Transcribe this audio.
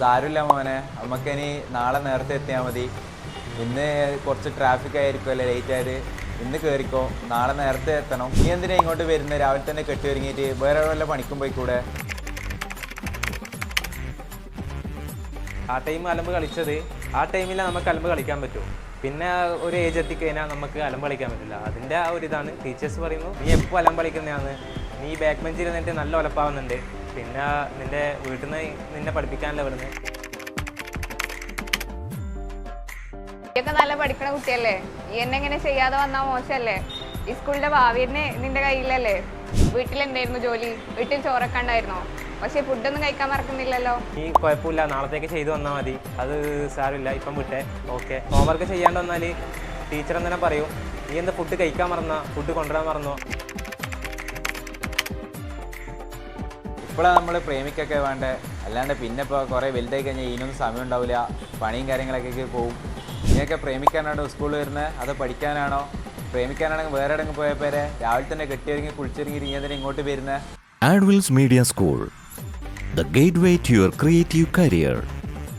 സാരമില്ല മോനെ, നമുക്കിനി നാളെ നേരത്തെ എത്തിയാൽ മതി. ഇന്ന് കുറച്ച് ട്രാഫിക് ആയിരിക്കുമല്ലേ ലേറ്റ് ആയത്. ഇന്ന് കയറിക്കോ, നാളെ നേരത്തെ എത്തണം. നീ എന്തിനാ ഇങ്ങോട്ട് വരുന്നത്? രാവിലെ തന്നെ കെട്ടി ഒരുങ്ങിയിട്ട് വേറെ വല്ല പണിക്കും പോയിക്കൂടെ? ആ ടൈം അലമ്പ് കളിച്ചത്, ആ ടൈമിൽ നമുക്ക് അലമ്പ് കളിക്കാൻ പറ്റും. പിന്നെ ഒരു ഏജ് എത്തിക്കഴിഞ്ഞാൽ നമുക്ക് അലമ്പ് കളിക്കാൻ പറ്റില്ല. അതിൻ്റെ ആ ഒരു ഇതാണ് ടീച്ചേഴ്സ് പറയുന്നു, നീ എപ്പോൾ അലമ്പ് കളിക്കുന്നതാണ്, നീ ബാക്ക് ബെഞ്ചിൽ നിന്നിട്ട് നല്ല ഉലപ്പാവുന്നുണ്ട്, പിന്നെ നിൻ്റെ വീട്ടിൽ നിന്ന് നിന്നെ പഠിപ്പിക്കാനല്ല വരുന്നത്. ഒക്കെ നല്ല പഠിക്കണ കുട്ടിയല്ലേ, ഈ എന്നെ ഇങ്ങനെ ചെയ്യാതെ വന്നാൽ മോശമല്ലേ? ഈ സ്കൂളിന്റെ ഭാവി തന്നെ നിന്റെ കയ്യിലല്ലേ? വീട്ടിലെന്തായിരുന്നു ജോലി? വീട്ടിൽ ചോറൊക്കെ ഉണ്ടായിരുന്നോ? പക്ഷെ ഫുഡൊന്നും കഴിക്കാൻ മറക്കുന്നില്ലല്ലോ. നീ കുഴപ്പമില്ല, നാളത്തേക്ക് ചെയ്തു വന്നാൽ മതി, അത് സാരമില്ല, ഇപ്പം വിട്ടേ. ഓക്കെ, ഹോംവർക്ക് ചെയ്യാണ്ട് വന്നാൽ ടീച്ചർ എന്തിനാ പറയും, നീ എന്താ ഫുഡ് കഴിക്കാൻ മറന്നോ, ഫുഡ് കൊണ്ടുവരാൻ മറന്നോ? ഇപ്പോഴാണ് നമ്മൾ പ്രേമിക്കൊക്കെ വേണ്ടേ, അല്ലാണ്ട് പിന്നെ ഇപ്പോൾ കുറേ വലുതായി കഴിഞ്ഞാൽ ഇതിനൊന്നും സമയം ഉണ്ടാവില്ല, പണിയും കാര്യങ്ങളൊക്കെ പോവും. നീയൊക്കെ പ്രേമിക്കാനാണോ സ്കൂളിൽ വരുന്നത്, അതോ പഠിക്കാനാണോ? പ്രേമിക്കാനാണെങ്കിൽ വേറെ എവിടെയെങ്കിലും പോയ പേരെ രാവിലെ തന്നെ കെട്ടിയൊരുങ്ങി കുളിച്ചൊരുങ്ങി നീ എന്തിനാ ഇങ്ങോട്ട് വരുന്നത്? Advil's Media School, the gateway to your creative career.